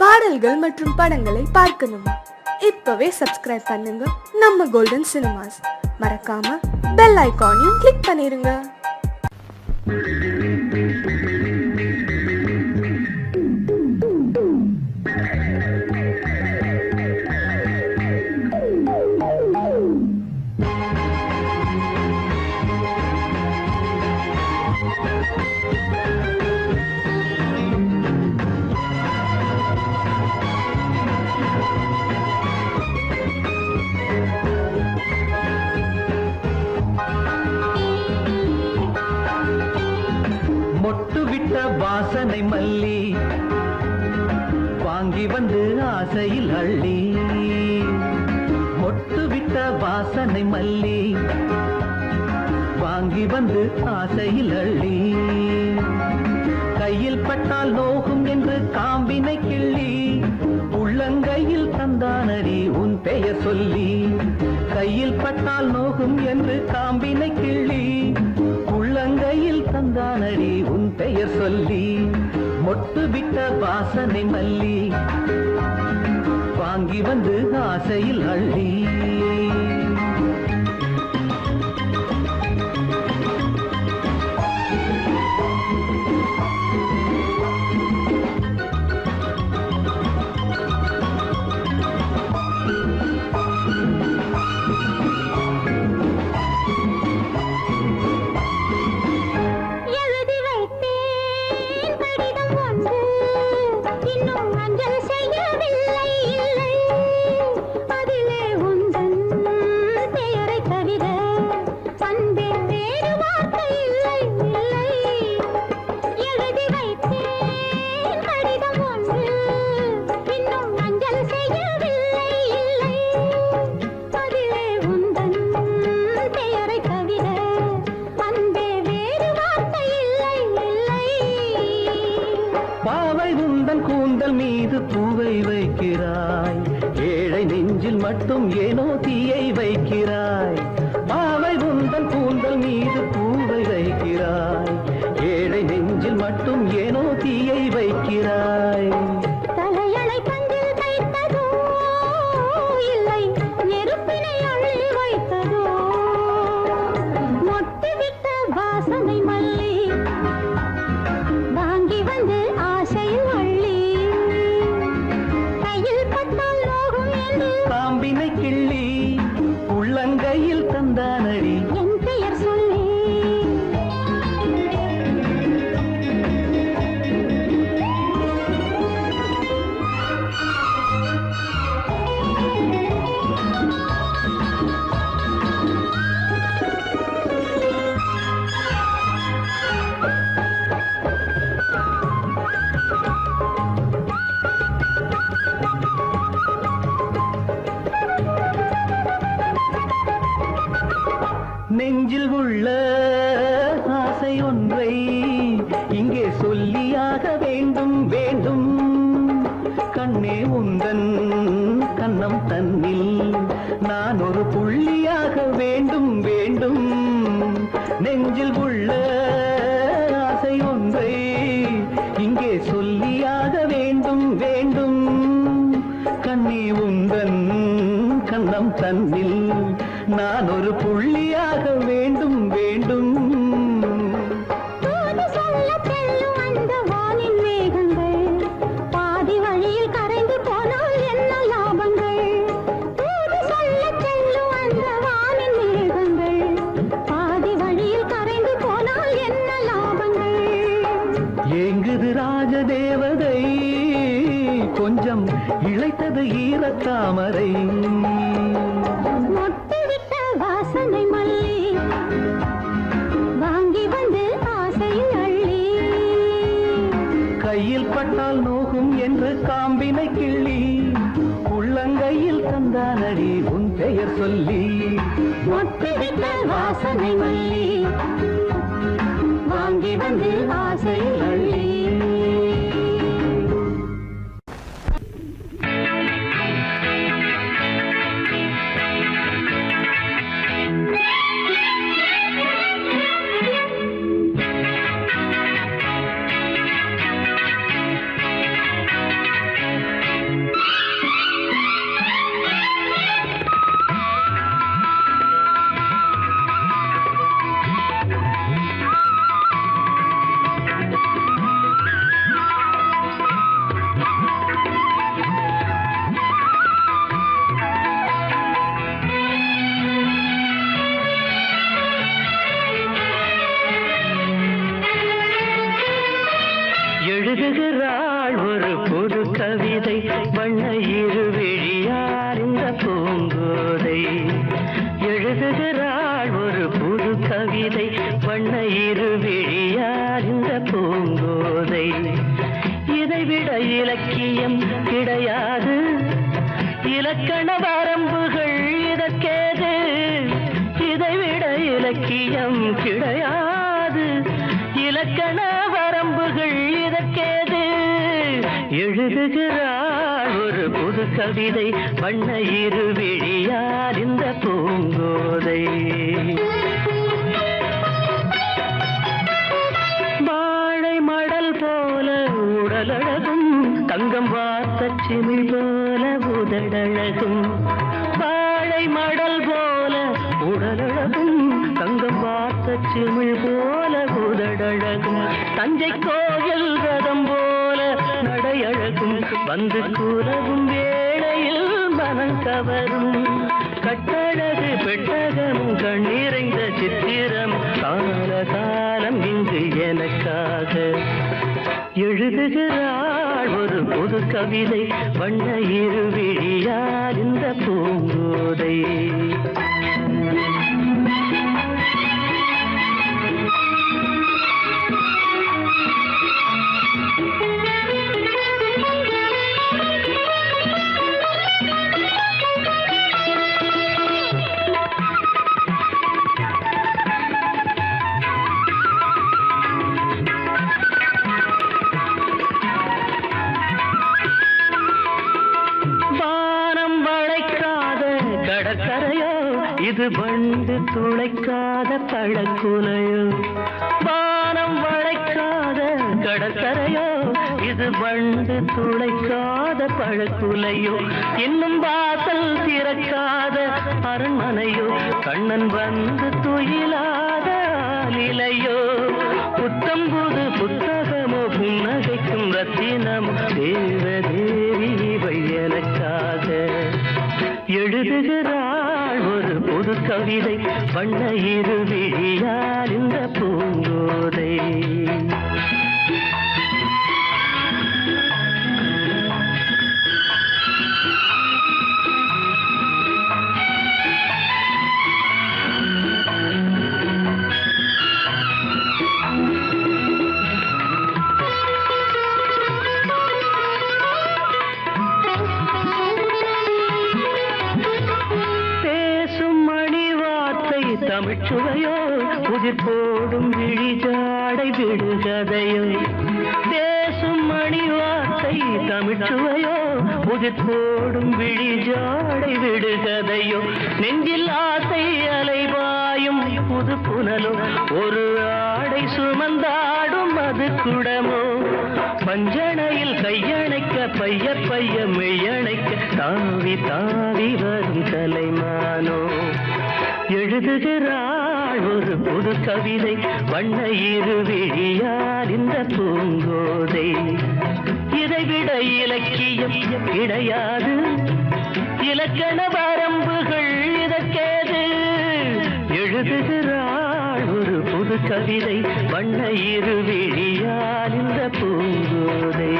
பாடல்கள் மற்றும் படங்களை பார்க்கணுமா? இப்பவே சப்ஸ்கிரைப் பண்ணுங்க நம்ம கோல்டன் சினிமாஸ். மறக்காம பெல் ஐகானையும் கிளிக் பண்ணிருங்க. மொட்டுவிட்ட வாசனை மல்லி வாங்கி வந்து ஆசையில் அள்ளி, மொட்டுவிட்ட வாசனை மல்லி வாங்கி வந்து ஆசையில் அள்ளி, கையில் பட்டால் நோகும் என்று காம்பினை கிள்ளி, உள்ளங்கையில் தந்தானடி உன் பெயர் சொல்லி, கையில் பட்டால் நோகும் என்று காம்பினை கிள்ளி, உள்ளங்கையில் தந்தானடி உன் பெயர் சொல்லி, மொட்டுவிட்ட வாசனை மல்லி வாங்கி வந்து ஆசையில் அள்ளி. பாவை உந்தன் கூந்தல் மீது பூவை வைக்கிறாய், ஏழை நெஞ்சில் மட்டும் ஏனோ தீயை வைக்கிறாய். பாவை உந்தன் கூந்தல் மீது பூவை வைக்கிறாய், ஏழை நெஞ்சில் மட்டும் ஏனோ தீயை வைக்கிறாய். தலையணை பந்தில் தைத்ததோ இல்லை நெருப்பினை அள்ளி வைத்ததோ, மொட்டுவிட்ட வாசனை மல்லி வாங்கி வந்து ஆசையில் அள்ளி, கையில் பட்டால் நோகும் என்று காம்பினை கிள்ளி, உள்ளங்கையில் தந்தானடி என் பெயர் சொல்லி. நெஞ்சில் உள்ள ஆசை ஒன்றை இங்கே சொல்லியாக வேண்டும் வேண்டும், கண்ணே உந்தன் கண்ணம் தன்னில் நான் ஒரு புள்ளியாக வேண்டும் வேண்டும். நெஞ்சில் உள்ள ஆசை ஒன்றை இங்கே சொல்லியாக வேண்டும் வேண்டும், கண்ணே உந்தன் கண்ணம் தன்னில் நான் ஒரு புள்ளியாக வேண்டும் வேண்டும். தூது சொல்ல செல்லும் அந்த வானின் மேகங்கள் பாதி வழியில் கரைந்து போனால் என்ன லாபங்கள்? தூது சொல்ல செல்லும் அந்த வானின் மேகங்கள் பாதி வழியில் கரைந்து போனால் என்ன லாபங்கள்? ஏங்குது ராஜதேவதை, கொஞ்சம் இழைத்தது ஈரத்தாமரை. மொட்டுவிட்ட வாசனை மல்லி வாங்கி வந்து ஆசையில் அள்ளி, கையில் பட்டால் நோகும் என்று காம்பினை கிள்ளி, உள்ளங்கையில் தந்தானடி உன் பெயர் சொல்லி, மொட்டுவிட்ட வாசனை மல்லி வாங்கி வந்து ஆசையில் அள்ளி. கிடையாது. இலக்கண வரம்புகள் இதற்கேது, இதைவிட இலக்கியம் கிடையாது. இலக்கண வரம்புகள் இதற்கேது. எழுதுகிறாள் ஒரு புது கவிதை, வண்ண இருவிழியால் இந்த பூங்கோதை. வாழை மடல் போல உடலழகும், தங்கம் வார்த்த சிமிழ் போல உதடழகும். வாழை மடல் போல உடலழகும், தங்கம் வார்த்த சிமிழ் போல உதடழகும். தஞ்சை கோயில் ரதம் போல நடையழகும், வந்து கூலவும் வேளையில் மனம் கவரும். கட்டழகு பெட்டகமும் கண்ணீரைந்த சித்திரம், கால காலம் இங்கு எனக்காக. எழுதுகிறாள் ஒரு புது கவிதை, வண்ண இருவிழியால் இந்த பூங்கோதை. இது வண்டு துளைக்காத பழக்குலையோ, வானம் வளைக்காத கடற்கரையோ, இது வண்டு துளைக்காத பழக்குலையோ. இன்னும் வாசல் திறக்காத அரண்மனையோ, கண்ணன் வந்து துயிலாத நிலையோ. புத்தம்புது புத்தகமோ, புன்னகைக்கும் ரத்தினமோ, தேவதேவி இவை எனக்காக. எழுதுகிறாள் ஒரு புது கவிதை, வண்ண இருவிழியால் இந்த பூங்கோதை. தமிழ்ச்சுவையோ, புதிர் போடும் விழிஜாடை விடுகதையோ. பேசும் மணி வார்த்தை தமிழ்ச்சுவையோ, புதிர் போடும் விழிஜாடை விடுகதையோ. நெஞ்சில் ஆசை அலைவாயும் புது புனலோ, ஒரு ஆடை சுமந்தாடும் அது குடமோ. பஞ்சணையில் கையணைக்க பைய பைய மெய்யணைக்க, தாவி தாவி வரும் கலைமானோ. எழுதுகிறாள் ஒரு புது கவிதை, வண்ண இருவிழியால் இந்த பூங்கோதை. இதைவிட இலக்கியம் கிடையாது, இலக்கண வரம்புகள் இதற்கேது. எழுதுகிறாள் ஒரு புது கவிதை, வண்ண இருவிழியால் இந்த பூங்கோதை.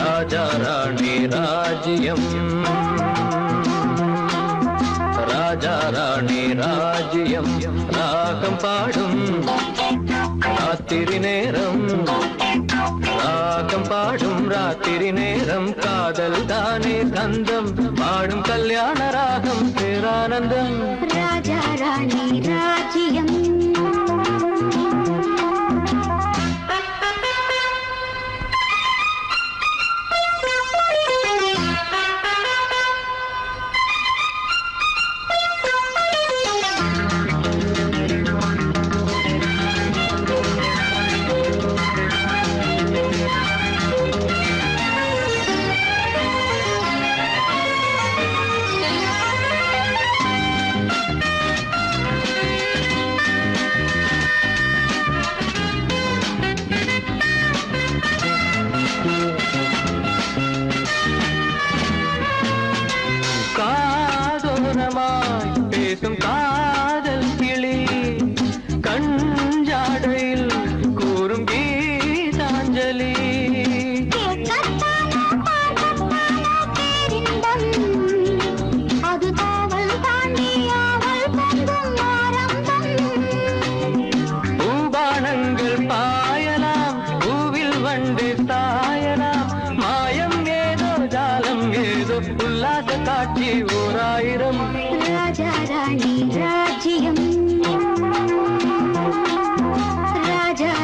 ராஜா ராணி ராஜ்யம், ராஜா ராணி ராஜ்யம், ராகம் பாடும் ராத்திரி நேரம், ராகம் பாடும் ராத்திரி நேரம். காதல் தானே கந்தம், பாடும் கல்யாண ராகம் பேரானந்தம். ராஜா ராணி ராஜ்யம்,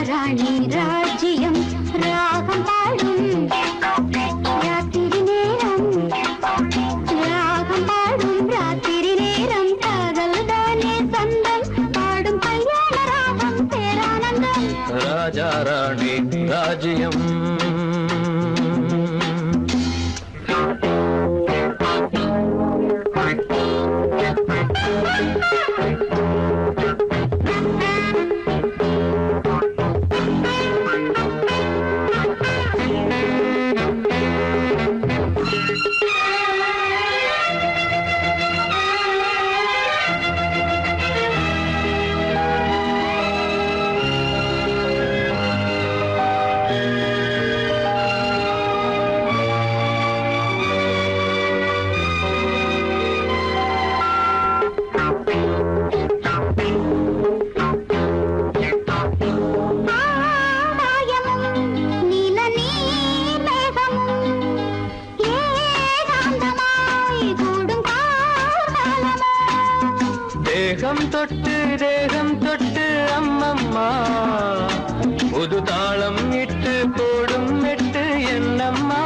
ராணி ராஜ்யம் ராகம் பாடும் ராத்திரி நேரம் ராகம் பாடும் ராத்திரி நேரம் காதல் தானே சொந்தம் பாடும் கல்யாண ராகம் பேரானந்தம் ராஜா ராணி ராஜ்யம் தேகம் தொட்டு அம்மம்மா புது தாளம் இட்டு போடும் மெட்டு என்னம்மா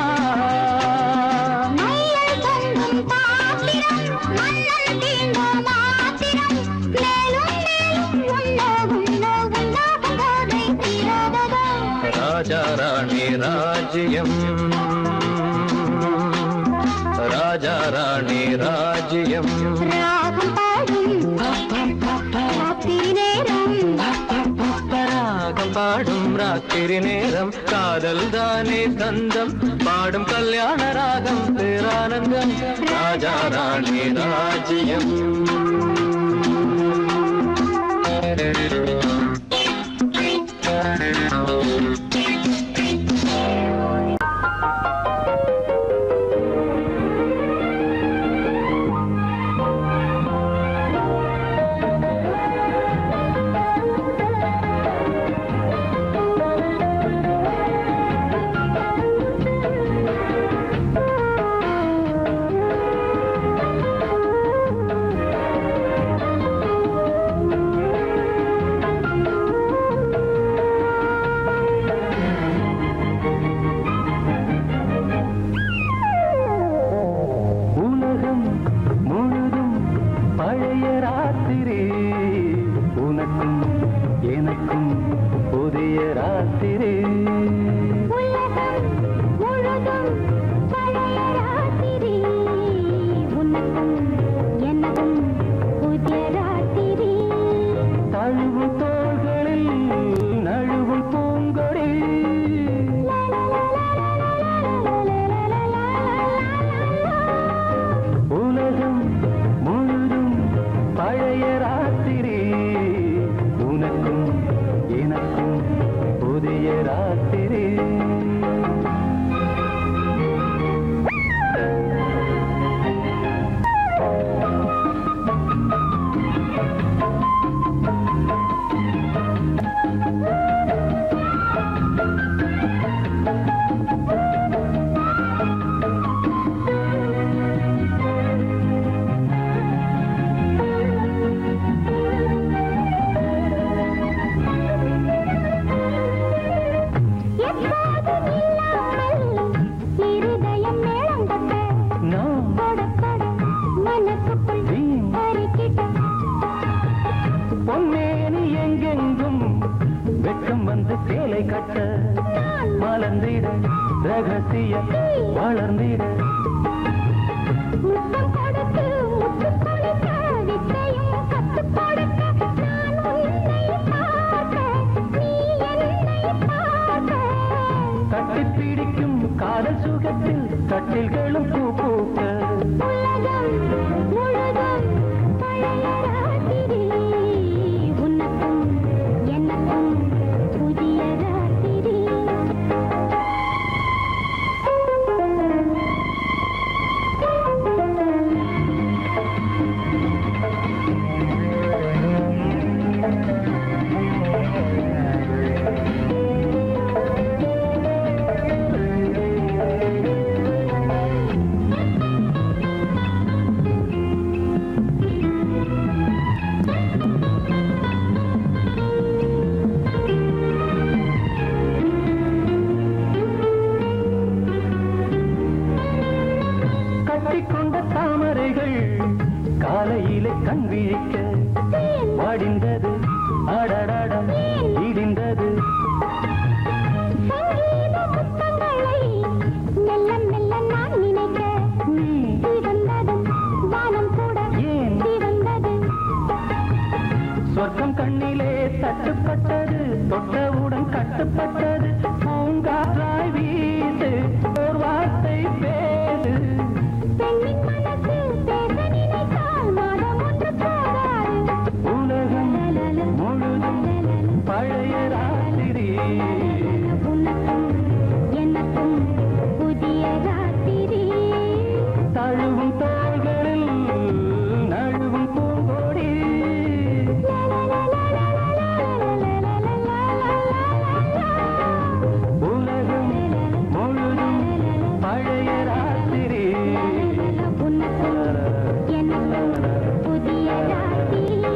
ராஜா ராணி ராஜ்யம் ராஜா ராணி ராஜ்யம் ராகம் பாடும் ராத்திரி நேரம் காதல் தானே தந்தம் பாடும் கல்யாண ராகம் பேரானந்தம் ராஜா ராணி ராஜ்யம் கட்டுப்பட்டது பூங்காற்றாய் வீசு ஓர் வார்த்தை பேசு பெண்ணின் மனசு பேச நினைத்தால் மாதம் ஒன்று போதாது. உலகம் முழுதும் பழைய ராத்திரி உனக்கும் எனக்கும் புதிய ராத்திரி. தழுவும் தோள்களில் நழுவும் பூங்கோடி உலகம் முழுதும் பழைய ராத்திரி உனக்கும் எனக்கும் புதிய ராத்திரி.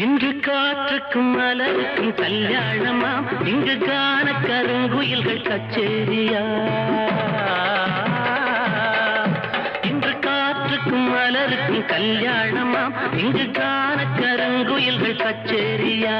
இன்று காற்றுக்கும் மலருக்கும் கல்யாணமா இங்கு காண கருங்குயில்கள் கச்சேரியா இன்று காற்றுக்கும் மலருக்கும் கல்யாணமா இங்கு காண கருங்குயில்கள் கச்சேரியா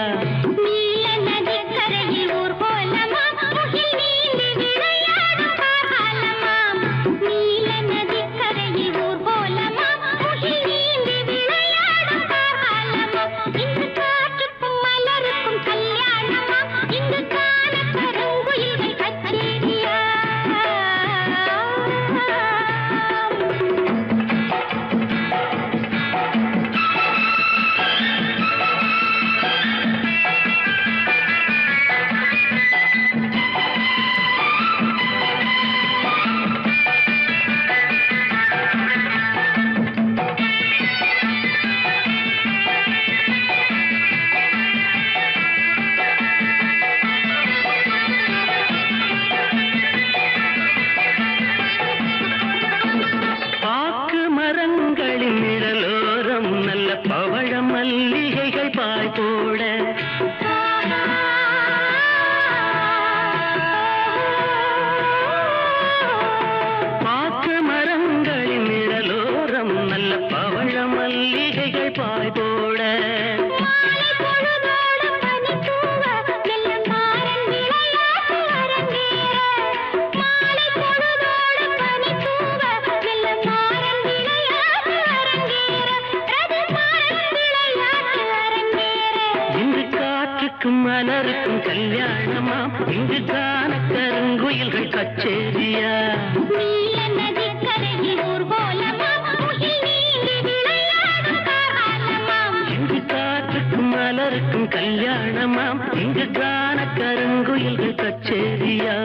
நீல நதிக்கரையில் ஊர்வலமாம், முகில் நீந்தி விளையாடும் காலமாம். நீல நதிக்கரையில் ஊர்வலமாம், முகில் நீந்தி விளையாடும் காலமாம். இங்கு காற்றுக்கும் மலருக்கும் கல்யாணமாம், இங்கு காண கருங்குயில்கள் கச்சேரியா. பாக்கு மரங்களின் நிழலோரம் நல்ல பவழ மல்லிகைகள் பாய் போட பாக்கு மரங்களின் நிழலோரம் நல்ல பவழ மல்லிகைகள் பாய் போட மாலை பொழுதோடும் பனித்தூவ, வெள்ளம் மாறன் விளையாட்டு அரங்கேற. மாலை பொழுதோடும் பனித்தூவ, வெள்ளம் மாறன் விளையாட்டு அரங்கேற. ரதிமாறன் விளையாட்டு அரங்கேற. இன்று காற்றுக்கும் மலருக்கும் கல்யாணமா இங்கு காண கருங்குயில்கள் கச்சேரியா நீல நதிக்கரையில் ஊர்வலமாம், முகில் நீந்தி விளையாடும் காலமாம். இங்கு காற்றுக்கும் மலருக்கும் கல்யாணமாம் இங்கு காண கருங்குயில்கள் கச்சேரியா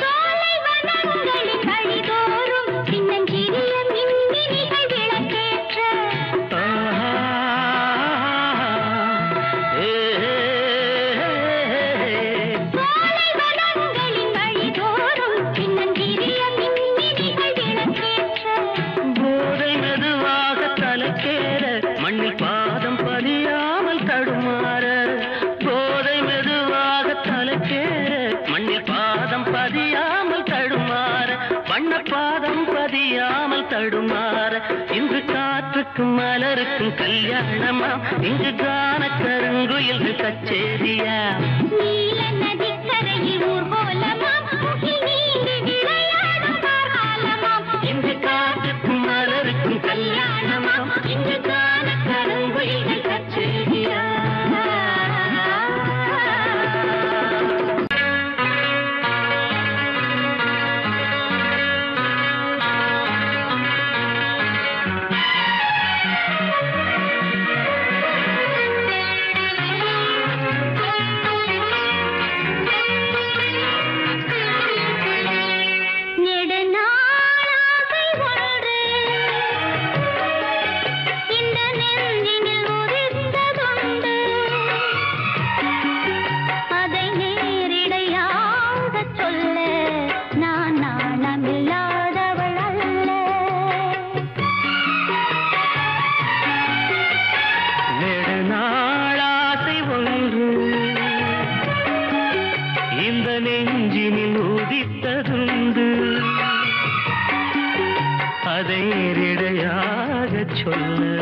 சோலை வனங்களின் வழிதோறும் சின்னஞ்சிறிய மின்மினிகள் விளக்கேற்ற. ஆஹா. ஏ, சோலை வனங்களின் வழிதோறும் சின்னஞ்சிறிய மின்மினிகள் விளக்கேற்ற. போதை மெதுவாக தலைக்கேற மண்ணில் பாதம் பதியாமல் தடுமாற போதை மெதுவாக தலைக்கேற மண்ணில் பாதம் பதியாமல் தடுமாற வண்ண பாதம் பதியாமல் தடுமாற இன்று காற்றுக்கும் மலருக்கும் கல்யாணமா இங்கு காண கருங்குயில்கள் கச்சேரியா நீல நதிக்கரையில் ஊர்வலமாம், முகில் நீந்தி விளையாடும் காலமாம். இங்கு காற்றுக்கும் மலருக்கும் கல்யாணமா இங்கு காண கருங்குயில்கள் கச்சேரியா அதை நேரிடையாக சொல்ல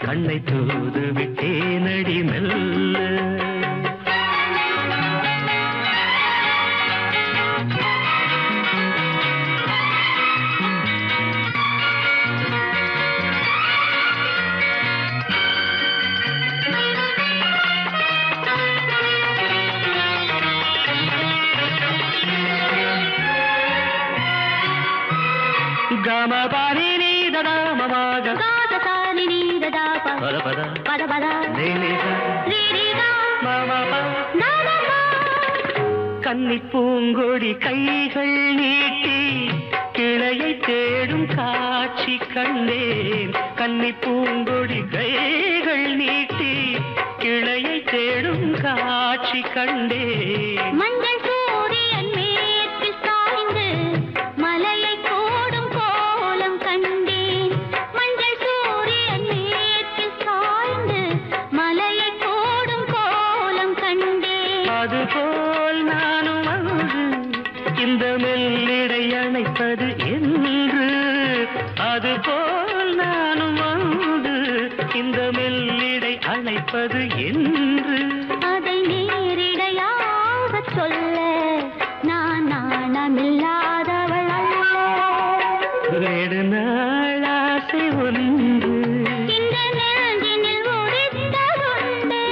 கண்ணை தூது விட்டேனடி மெல்ல. గమ పాని నీ దద మమగ గాత సాని నీ దద పద పద పద పద నీ నీ రీ రీ గా మమ ప నా నా నా. கன்னி பூங்கொடி கைகள் நீட்டி கிளையை தேடும் காட்சி கண்டேன். கன்னி பூங்கொடி கைகள் நீட்டி கிளையை தேடும் காட்சி கண்டேன். மஞ்சள் சூரியன் மேற்கில் சாய்ந்து மலையை கோடும் கோலம் கண்டேன். மஞ்சள் சூரியன் மேற்கில் சாய்ந்து மலையை கோடும் கோலம் கண்டேன். அதுபோல் நானும் வந்து இந்த மெல்லிடை அணைப்பது என்று. அதுபோல் நானும் வந்து இந்த மெல்லிடை அணைப்பது என்று. அதை நேரிடையாக சொல்ல நான் நாணமில்லாதவள் அல்ல. நெடுநாள் ஆசை ஒன்று இந்த நெஞ்சினில் உதித்ததுண்டு.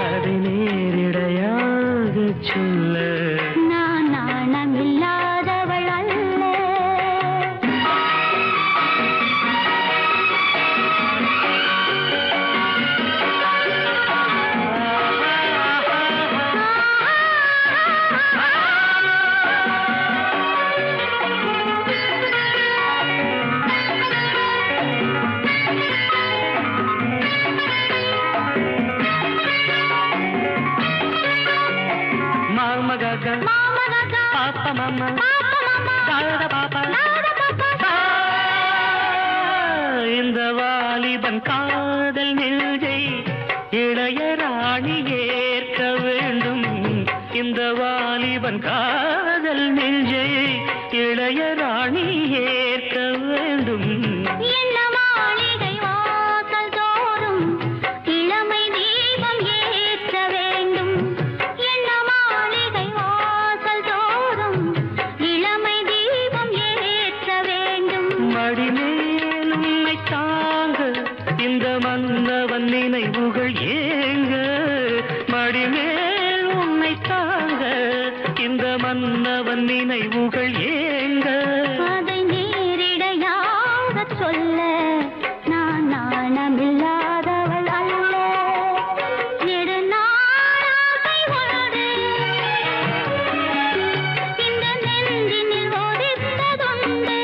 அதை நேரிடையாக சொல்ல நான் நாணமில்லாதவள் அல்ல. மாமகக மாமகா பாப்பா மாமா பாப்பா மாமா தாழ பாப்பா நாட பாப்பா. இந்த வாலிபன் காதல் நெஞ்சை இளையராணி ஏற்க வேண்டும். இந்த வாலிபன் காதல் நெஞ்சை இளையராணி ஏற்க வேண்டும். என்ன மாளிகை வாசல் தோறும் இளமை தீபம் ஏற்ற வேண்டும். என்ன மாளிகை வாசல் தோறும் இளமை தீபம் ஏற்ற வேண்டும். மடிமேல் உன்னை தாங்க இந்த மன்னவன் நினைவுகள் ஏங்க. மடிமேல் உன்னை தாங்க இந்த மன்னவன் நினைவுகள் ஏங்க. அதை நேரிடையாக சொல்ல நான் நாணமில்லாதவள் அல்ல. நெடுநாளாசை ஒன்று இந்த நெஞ்சினில் ஒதித்ததுண்டு.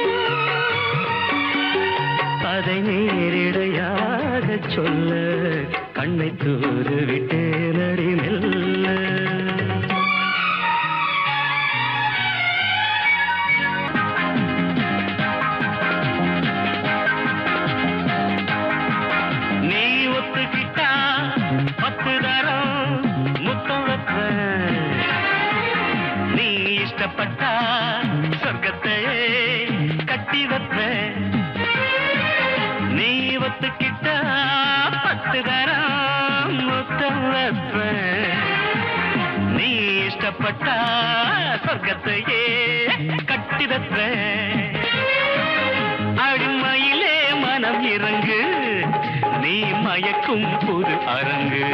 அதை நேரிடையாக சொல்ல கண்ணை தூது விட்டேனடி மெல்ல. நீ ஒத்துக்கிட்டா 10 தரம் முத்தம் வைப்பேன். நீ இஷ்டப்பட்டா சொர்க்கத்தையே கட்டி வைப்பேன். நீ ஒத்துக்கிட்டா 10 தரம் முத்தம் வைப்பேன். நீ இஷ்டப்பட்டா சொர்க்கத்தையே கட்டி வைப்பேன். அடிமையிலே மனம் இறங்கு நீ மயக்கும் புது அரங்கு.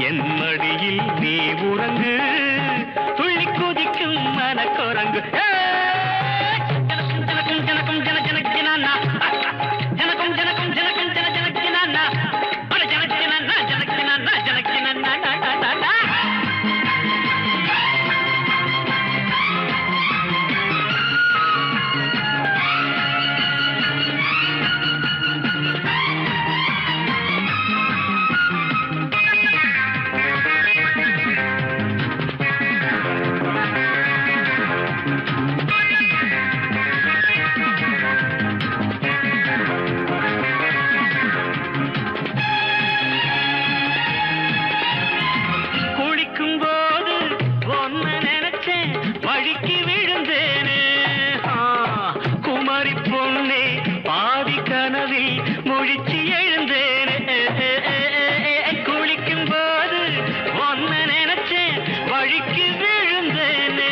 என் மடியில் நீ உறங்கு துள்ளி குதிக்கும் மனக்குரங்கு. ஜனக்கும் ஜனக்கும் ஜன ஜனக் ஜனானா ஜனக்கும் ஜனக்கும் ஜனக்கும் ஜன ஜனக் ஜனானா அட ஜனக் ஜனானா ஜனக் ஜனானா ஜனக் ஜனானா டா டா டா. முழிச்சு எழுந்தேனே குளிக்கும் போது ஒன்ன நினைச்சேன் வழிக்கு விழுந்தேனே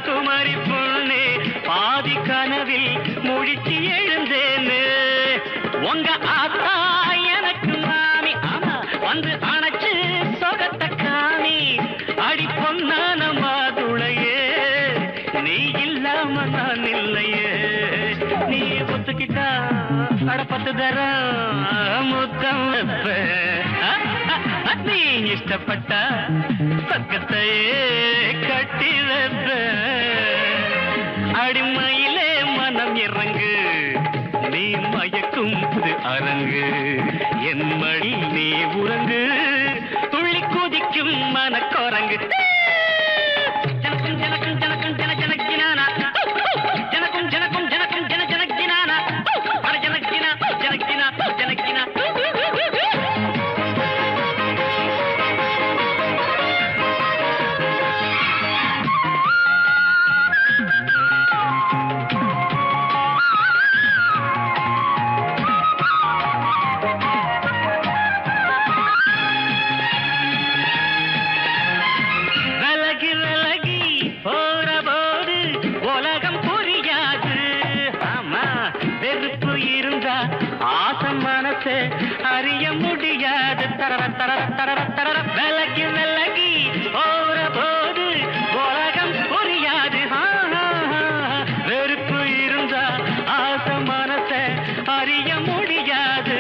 குமரி பொண்ணே பாதி கனவில் முழிச்சு எழுந்தேனே உங்க ஆத்தா எனக்கு மாமி ஆமா வந்து அணைச்சு சொகத்த காமி அடி பொன்னான மாதுளையே நீ இல்லாம நான் இல்லையே நீ ஒத்துக்கிட்டா அடப்பத்து தரம் முத்தம் நீ இஷ்டப்பட்ட பக்கத்தையே கட்டி வைப்ப அடிமையிலே மனம் இறங்கு நீ மயக்கும் அரங்கு என் மடி நீ உறங்கு துள்ளி குதிக்கும் மனக்குரங்கு ஜனக்கும் ஜனக்கும் ஜனக்கும் ஜன ஜனக்கினானா ஜனக்கும் ஜனக்கும் ஜனக்கும் ஜன ஜனக்கினானா அட ஜனக்கினா ஜனக்கினா ஜனக்கினா அறிய முடியாது தரர தரர தரர தரர விலகி விலகி போற போது உலகம் புரியாது வெறுப்பு இருந்தா ஆசை மனச அறிய முடியாது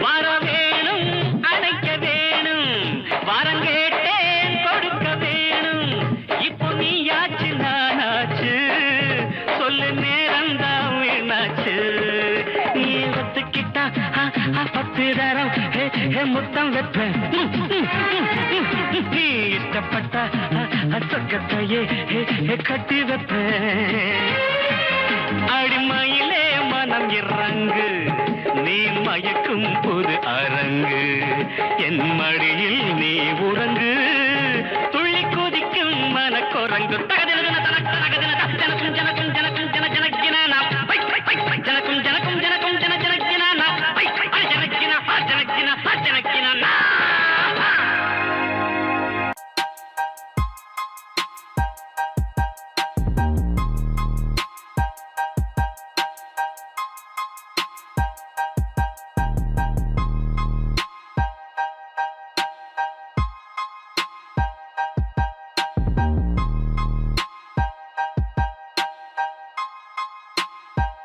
வர வேணும் அணைக்க வேணும் வரம் கேட்டேன் கொடுக்க வேணும் இப்போ நீயாச்சு நானாச்சு சொல்லு நேரம்தான் வீணாச்சு நீ ஒத்துக்கிட்டா பத்து தரம் முத்தம் வைப்பேன் நீ இஷ்டப்பட்ட சொக்கத்தையே கட்டி வைப்பேன் அடிமையிலே மனம் இறங்கு நீ மயக்கும் புது அரங்கு என் மடியில் நீ உறங்கு துள்ளி குதிக்கும் மனக்குரங்கு தகதின தனக்கு தனக்கு